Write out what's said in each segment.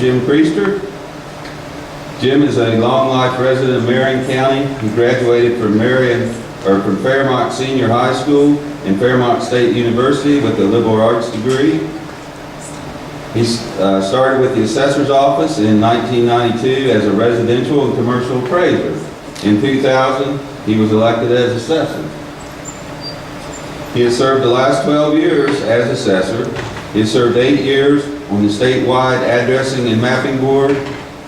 Jim Priester. Jim is a long life resident of Marion County. He graduated from from Fairmont Senior High School and Fairmont State University with a liberal arts degree. He started with the Assessor's Office in 1992 as a residential and commercial appraiser. In 2000, he was elected as Assessor. He has served the last 12 years as Assessor. He has served 8 years on the statewide addressing and mapping board.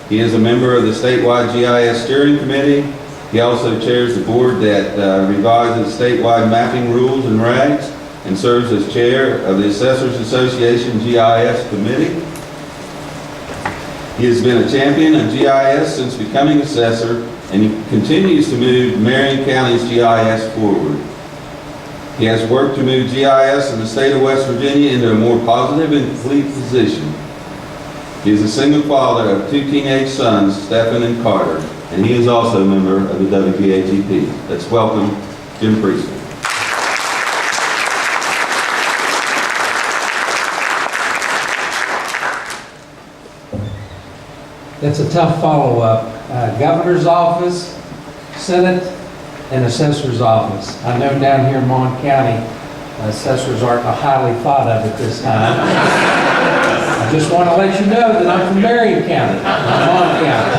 He is a member of the statewide GIS steering committee. He also chairs the board that revises statewide mapping rules and regs and serves as chair of the Assessors Association GIS committee. He has been a champion of GIS since becoming assessor, and he continues to move Marion County's GIS forward. He has worked to move GIS in the state of West Virginia into a more positive and complete position. He is a single father of 2 teenage sons, Stephen and Carter, and he is also a member of the WVGIS. Let's welcome Jim Priester. It's a tough follow-up. Governor's office, Senate, and Assessor's office. I know down here in Mon County, assessors aren't highly thought of at this time. I just want to let you know that I'm from Marion County, Mon County.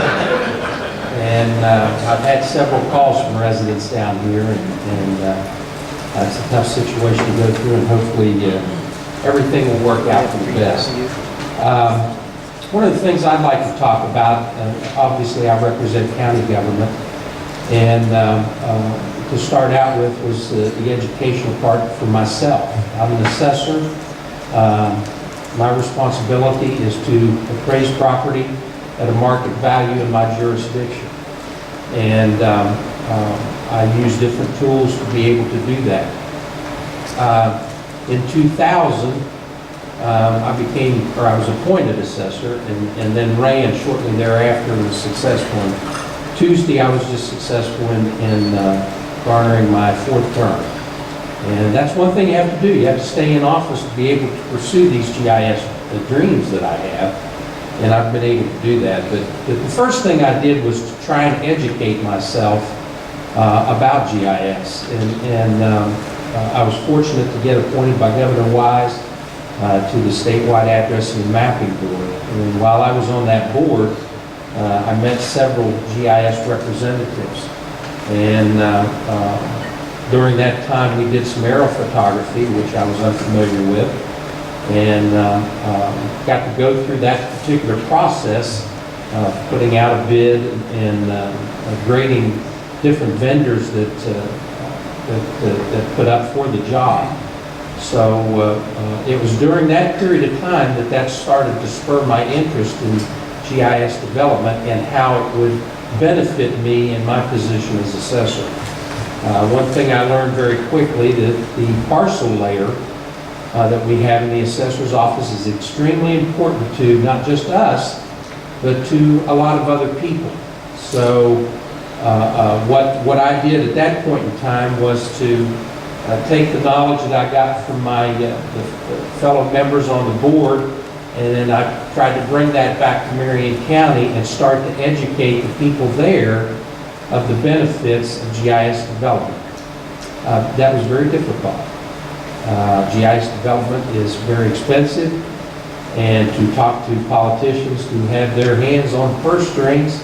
And I've had several calls from residents down here, and it's a tough situation to go through, and hopefully everything will work out for the best. One of the things I'd like to talk about, obviously I represent county government, and to start out with was the educational part for myself. I'm an assessor. My responsibility is to appraise property at a market value in my jurisdiction. And I use different tools to be able to do that. In 2000, I was appointed assessor and then ran shortly thereafter and was successful. And Tuesday, I was just successful in garnering my 4th term. And that's one thing you have to do. You have to stay in office to be able to pursue these GIS dreams that I have. And I've been able to do that. But the first thing I did was to try and educate myself about GIS. And I was fortunate to get appointed by Governor Wise to the statewide addressing and mapping board. And while I was on that board, I met several GIS representatives. And during that time, we did some aerial photography, which I was unfamiliar with, and got to go through that particular process, putting out a bid and grading different vendors that put up for the job. So it was during that period of time that started to spur my interest in GIS development and how it would benefit me in my position as assessor. One thing I learned very quickly that the parcel layer that we have in the assessor's office is extremely important to not just us, but to a lot of other people. So what I did at that point in time was to take the knowledge that I got from my the fellow members on the board, and then I tried to bring that back to Marion County and start to educate the people there of the benefits of GIS development. That was very difficult. GIS development is very expensive, and to talk to politicians who have their hands on purse strings,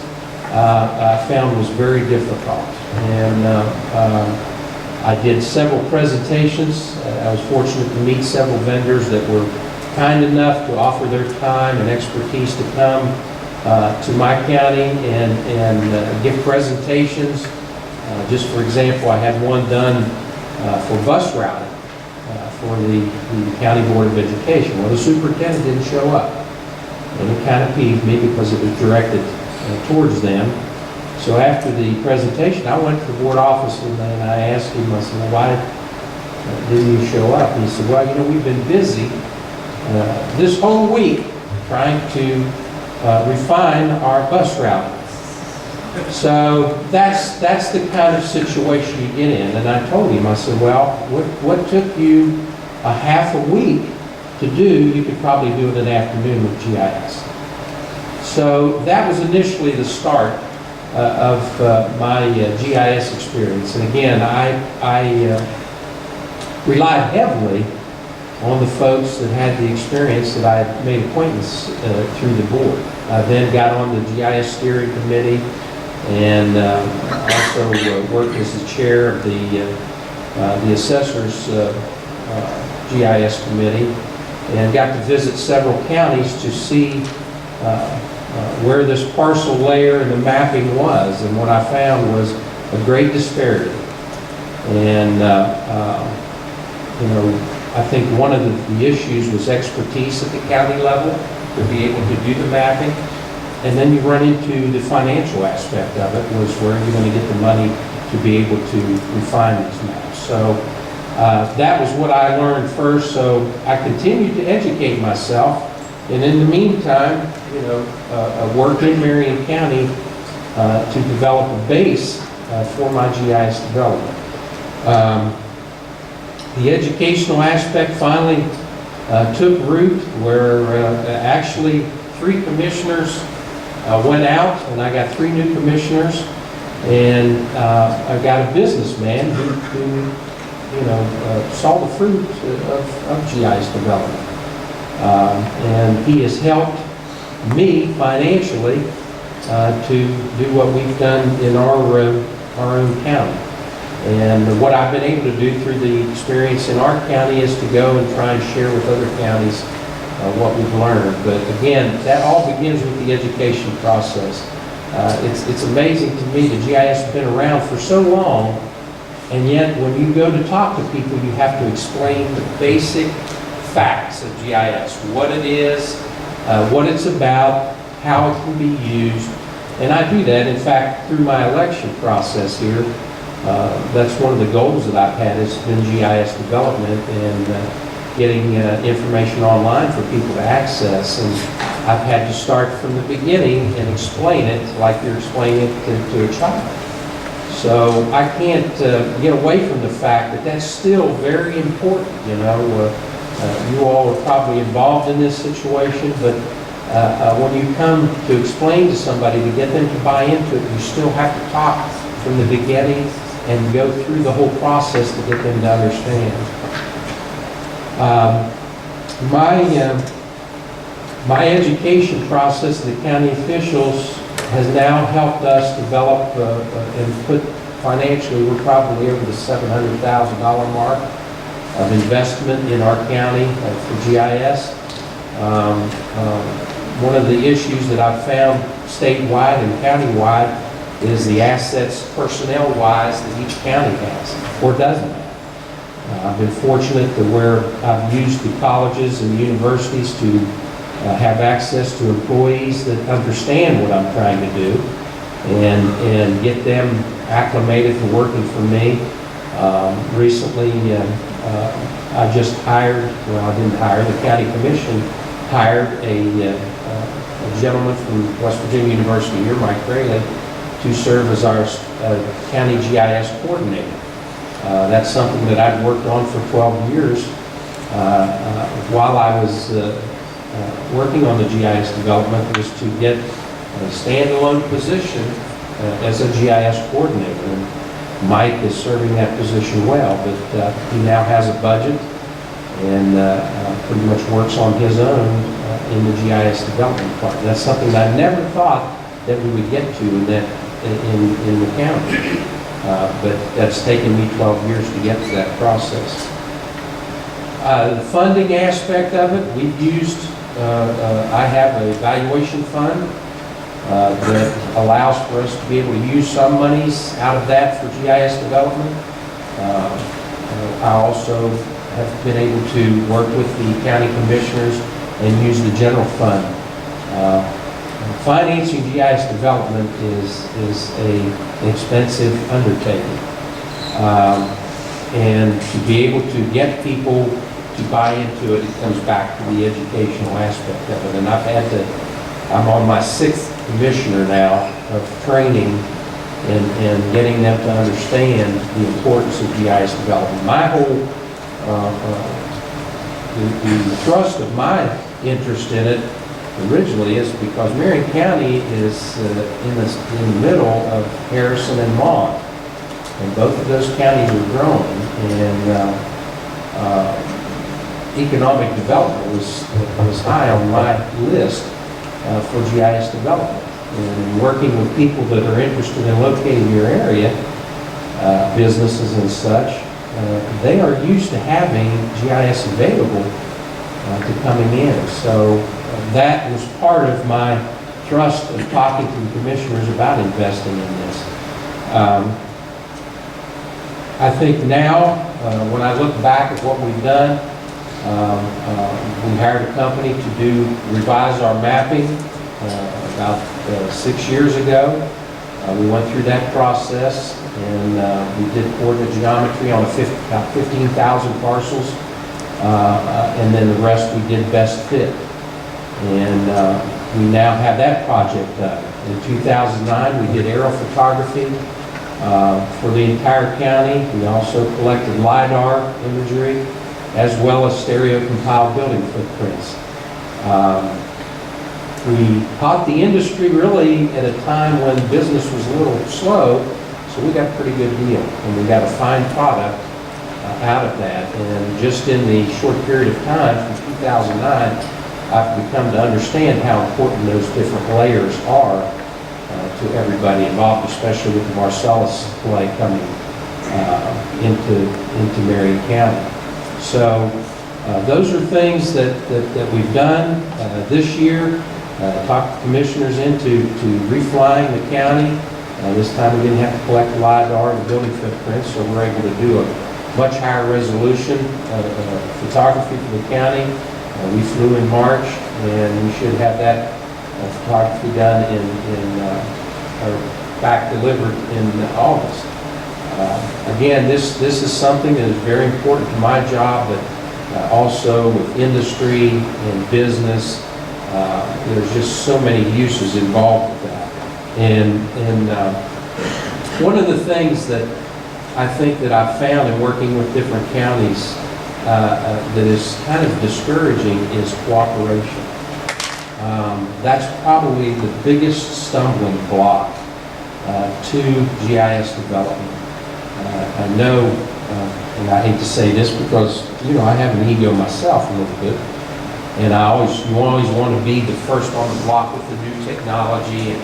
I found was very difficult. And I did several presentations. I was fortunate to meet several vendors that were kind enough to offer their time and expertise to come to my county and give presentations. Just for example, I had one done for bus routing for the County Board of Education. Well, the superintendent didn't show up, and it kind of peeved me because it was directed towards them. So after the presentation, I went to the board office and I asked him, I said, well, why didn't you show up? And he said, well, you know, we've been busy this whole week trying to refine our bus routing. So that's the kind of situation you get in. And I told him, I said, well, what took you a half a week to do, you could probably do it in an afternoon with GIS. So that was initially the start of my GIS experience. And again, I relied heavily on the folks that had the experience that I had made acquaintance through the board. I then got on the GIS steering committee and also worked as the chair of the Assessor's GIS committee, and got to visit several counties to see where this parcel layer and the mapping was. And what I found was a great disparity. And, you know, I think one of the issues was expertise at the county level to be able to do the mapping. And then you run into the financial aspect of it, was where you're going to get the money to be able to refine these maps. So that was what I learned first. So I continued to educate myself. And in the meantime, you know, I worked in Marion County to develop a base for my GIS development. The educational aspect finally took root, where actually 3 commissioners went out, and I got 3 new commissioners, and I got a businessman who you know, saw the fruit of GIS development. And he has helped me financially to do what we've done in our own county. And what I've been able to do through the experience in our county is to go and try and share with other counties what we've learned. But again, that all begins with the education process. It's amazing to me that GIS has been around for so long, and yet when you go to talk to people, you have to explain the basic facts of GIS, what it is, what it's about, how it can be used. And I do that, in fact, through my election process here. That's one of the goals that I've had, has been GIS development and getting information online for people to access. And I've had to start from the beginning and explain it like you're explaining it to a child. So I can't get away from the fact that that's still very important. You know, you all are probably involved in this situation, but when you come to explain to somebody, to get them to buy into it, you still have to talk from the beginning and go through the whole process to get them to understand. My education process, the county officials, has now helped us develop and put financially, we're probably over the $700,000 mark of investment in our county for GIS. One of the issues that I've found statewide and countywide is the assets personnel-wise that each county has or doesn't have. I've been fortunate to where I've used the colleges and the universities to have access to employees that understand what I'm trying to do and get them acclimated to working for me. Recently, I just hired, well, I didn't hire, the county commission hired a gentleman from West Virginia University here, Mike Rayleigh, to serve as our county GIS coordinator. That's something that I've worked on for 12 years. While I was working on the GIS development, was to get a standalone position as a GIS coordinator. And Mike is serving that position well, but he now has a budget and pretty much works on his own in the GIS development part. That's something that I never thought that we would get to in the county. But that's taken me 12 years to get to that process. The funding aspect of it, we've used, I have an evaluation fund that allows for us to be able to use some monies out of that for GIS development. I also have been able to work with the county commissioners and use the general fund. Financing GIS development is an expensive undertaking. And to be able to get people to buy into it, it comes back to the educational aspect of it. And I'm on my 6th commissioner now of training and getting them to understand the importance of GIS development. My whole, the thrust of my interest in it originally is because Marion County is in the middle of Harrison and Mont. And both of those counties are growing, and economic development was high on my list for GIS development. And working with people that are interested in locating your area, businesses and such, they are used to having GIS available to coming in. So that was part of my thrust of talking to the commissioners about investing in this. I think now, when I look back at what we've done, we hired a company to revise our mapping about 6 years ago. We went through that process, and we did coordinate geometry on about 15,000 parcels, and then the rest we did best fit. And we now have that project done. In 2009, we did aerial photography for the entire county. We also collected LiDAR imagery, as well as stereo compiled building footprints. We caught the industry really at a time when business was a little slow, so we got a pretty good deal, and we got a fine product out of that. And just in the short period of time, from 2009, I've become to understand how important those different layers are to everybody involved, especially with the Marcellus play coming into Marion County. So those are things that we've done this year. Talked the commissioners into reflying the county. This time we didn't have to collect the LiDAR and building footprints, so we're able to do a much higher resolution photography for the county. We flew in March, and we should have that photography done or back delivered in August. Again, this is something that is very important to my job, but also with industry and business. There's just so many uses involved with that. And one of the things that I think that I've found in working with different counties that is kind of discouraging is cooperation. That's probably the biggest stumbling block to GIS development. I know, and I hate to say this because, I have an ego myself a little bit, and you always want to be the first on the block with the new technology. And,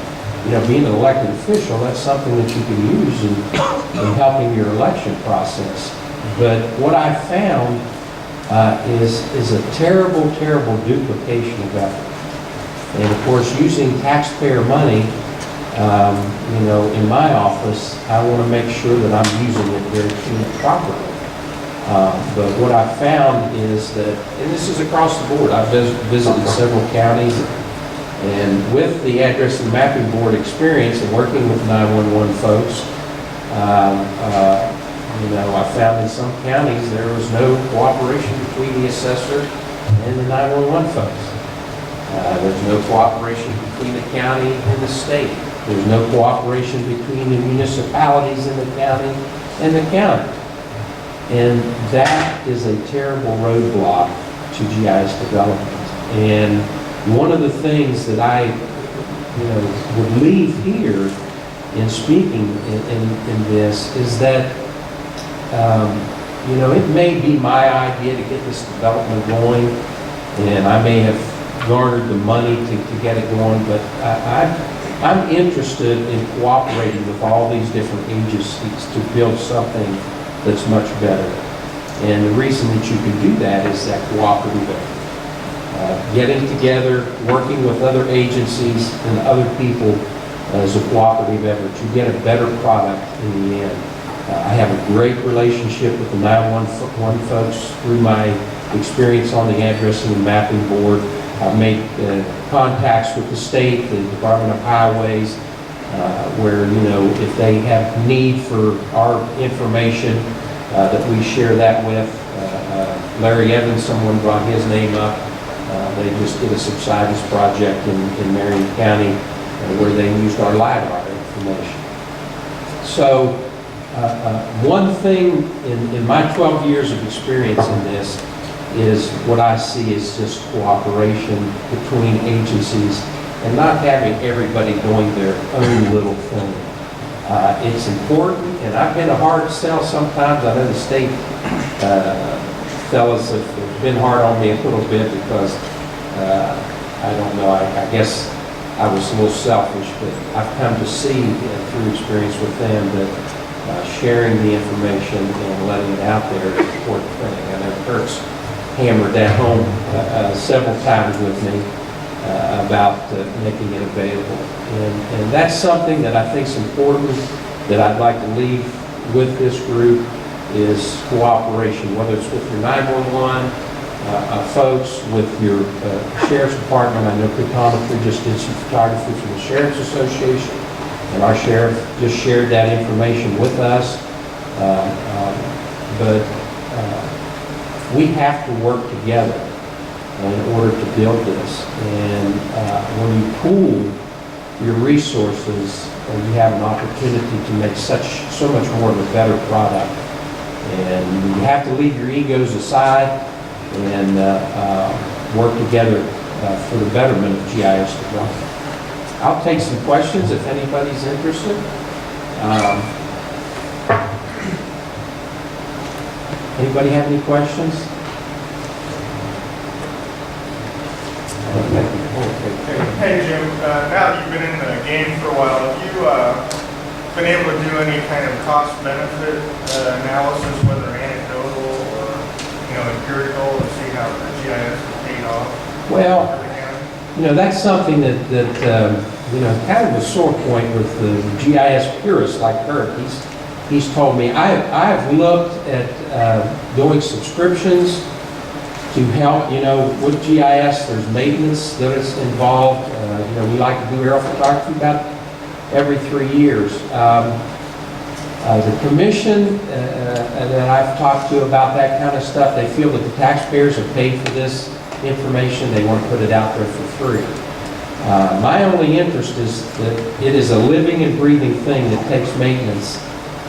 being an elected official, that's something that you can use in helping your election process. But what I found is a terrible, terrible duplication of effort. And of course, using taxpayer money, in my office, I want to make sure that I'm using it very properly. But what I've found is that, and this is across the board, I've visited several counties, and with the Address and Mapping Board experience and working with 911 folks, I found in some counties there was no cooperation between the assessor and the 911 folks. There's no cooperation between the county and the state. There's no cooperation between the municipalities in the county and the county. And that is a terrible roadblock to GIS development. And one of the things that I, would leave here in speaking in this is that, it may be my idea to get this development going, and I may have garnered the money to get it going, but I'm interested in cooperating with all these different agencies to build something that's much better. And the reason that you can do that is that cooperative effort. Getting together, working with other agencies and other people as a cooperative effort, you get a better product in the end. I have a great relationship with the 911 folks through my experience on the Address and Mapping Board. I've made contacts with the state, the Department of Highways, where, if they have need for our information, that we share that with. Larry Evans, someone brought his name up. They just did a subsidence project in Marion County where they used our LiDAR information. So one thing in my 12 years of experience in this is what I see as just cooperation between agencies and not having everybody doing their own little thing. It's important, and I've been a hard sell sometimes. I know the state fellas have been hard on me a little bit because, I don't know, I guess I was a little selfish, but I've come to see through experience with them that sharing the information and letting it out there is an important thing. I know Kurt's hammered that home several times with me about making it available. And that's something that I think is important that I'd like to leave with this group is cooperation, whether it's with your 911 folks, with your sheriff's department. I know photometry just did some photography for the Sheriff's Association, and our sheriff just shared that information with us. But we have to work together in order to build this. And when you pool your resources, you have an opportunity to make so much more of a better product. And you have to leave your egos aside and work together for the betterment of GIS development. I'll take some questions if anybody's interested. Anybody have any questions? Hey Jim, now that you've been in the game for a while, have you been able to do any kind of cost-benefit analysis, whether anecdotal or empirical, to see how the GIS is paid off? Well, that's something that kind of a sore point with the GIS purists like Kurt. He's told me I've looked at doing subscriptions to help, with GIS. There's maintenance that is involved. We like to do aerial photography about every 3 years. The commission that I've talked to about that kind of stuff, they feel that the taxpayers have paid for this information. They want to put it out there for free. My only interest is that it is a living and breathing thing that takes maintenance,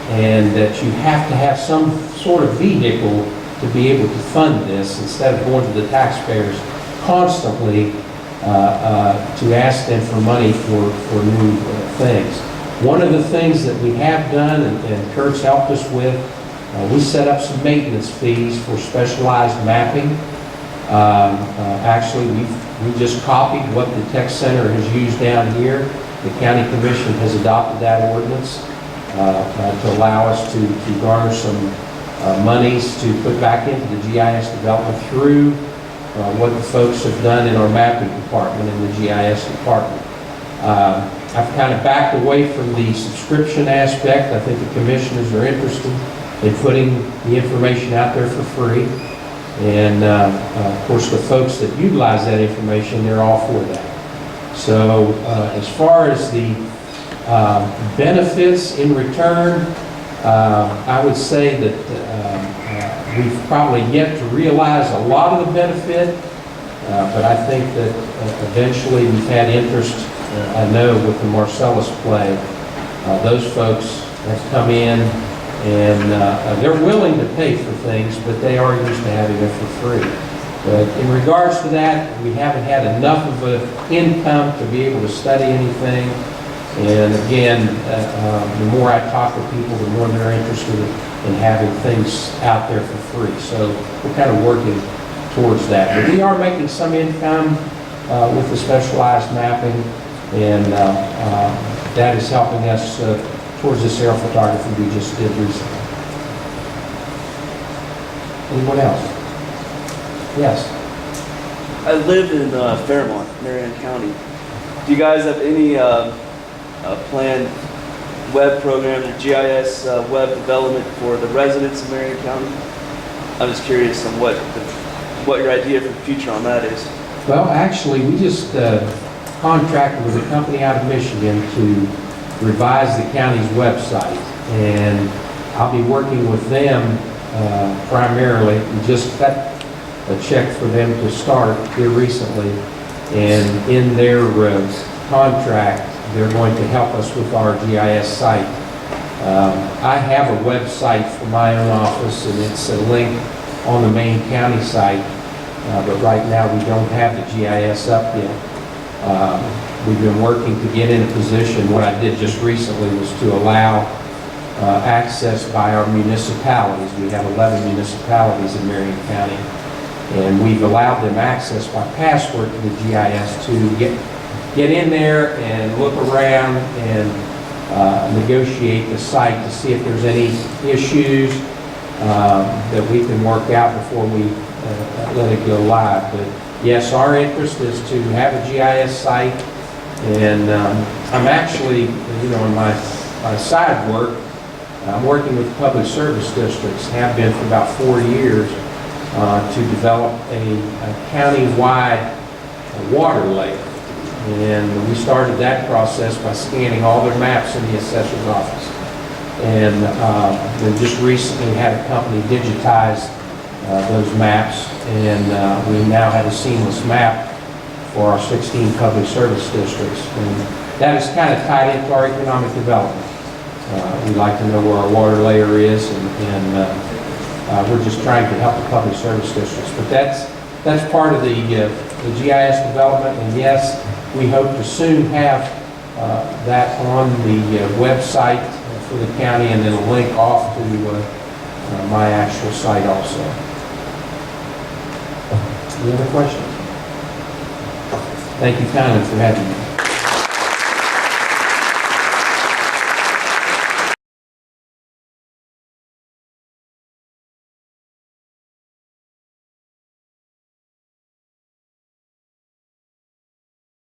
and that you have to have some sort of vehicle to be able to fund this instead of going to the taxpayers constantly to ask them for money for new things. One of the things that we have done, and Kurt's helped us with, we set up some maintenance fees for specialized mapping. Actually, we just copied what the tech center has used down here. The county commission has adopted that ordinance to allow us to garner some monies to put back into the GIS development through what the folks have done in our mapping department and the GIS department. I've kind of backed away from the subscription aspect. I think the commissioners are interested in putting the information out there for free. And of course, the folks that utilize that information, they're all for that. So as far as the benefits in return, I would say that we've probably yet to realize a lot of the benefit, but I think that eventually we've had interest. I know with the Marcellus play, those folks have come in and they're willing to pay for things, but they are used to having it for free. But in regards to that, we haven't had enough of an income to be able to study anything. And again, the more I talk to people, the more they're interested in having things out there for free. So we're kind of working towards that. But we are making some income with the specialized mapping, and that is helping us towards this aerial photography we just did recently. Anyone else? Yes. I live in Fairmont, Marion County. Do you guys have any planned web program, GIS web development for the residents of Marion County? I'm just curious on what your idea for the future on that is. Well, actually, we just contracted with a company out of Michigan to revise the county's website, and I'll be working with them primarily. We just got a check for them to start here recently, and in their contract, they're going to help us with our GIS site. I have a website for my own office, and it's a link on the main county site but right now we don't have the GIS up yet. We've been working to get in a position. What I did just recently was to allow access by our municipalities. We have 11 municipalities in Marion County, and we've allowed them access by password to the GIS to get in there and look around and negotiate the site to see if there's any issues that we can work out before we let it go live. But yes, our interest is to have a GIS site, and I'm actually, in my side work, I'm working with public service districts, have been for about 4 years, to develop a county-wide water layer. And we started that process by scanning all their maps in the assessor's office. And then just recently had a company digitize those maps, and we now have a seamless map for our 16 public service districts. And that is kind of tied into our economic development. We'd like to know where our water layer is, and we're just trying to help the public service districts. But that's part of the GIS development, and yes, we hope to soon have that on the website for the county, and then a link off to my actual site also. Any other questions? Thank you kindly for having me.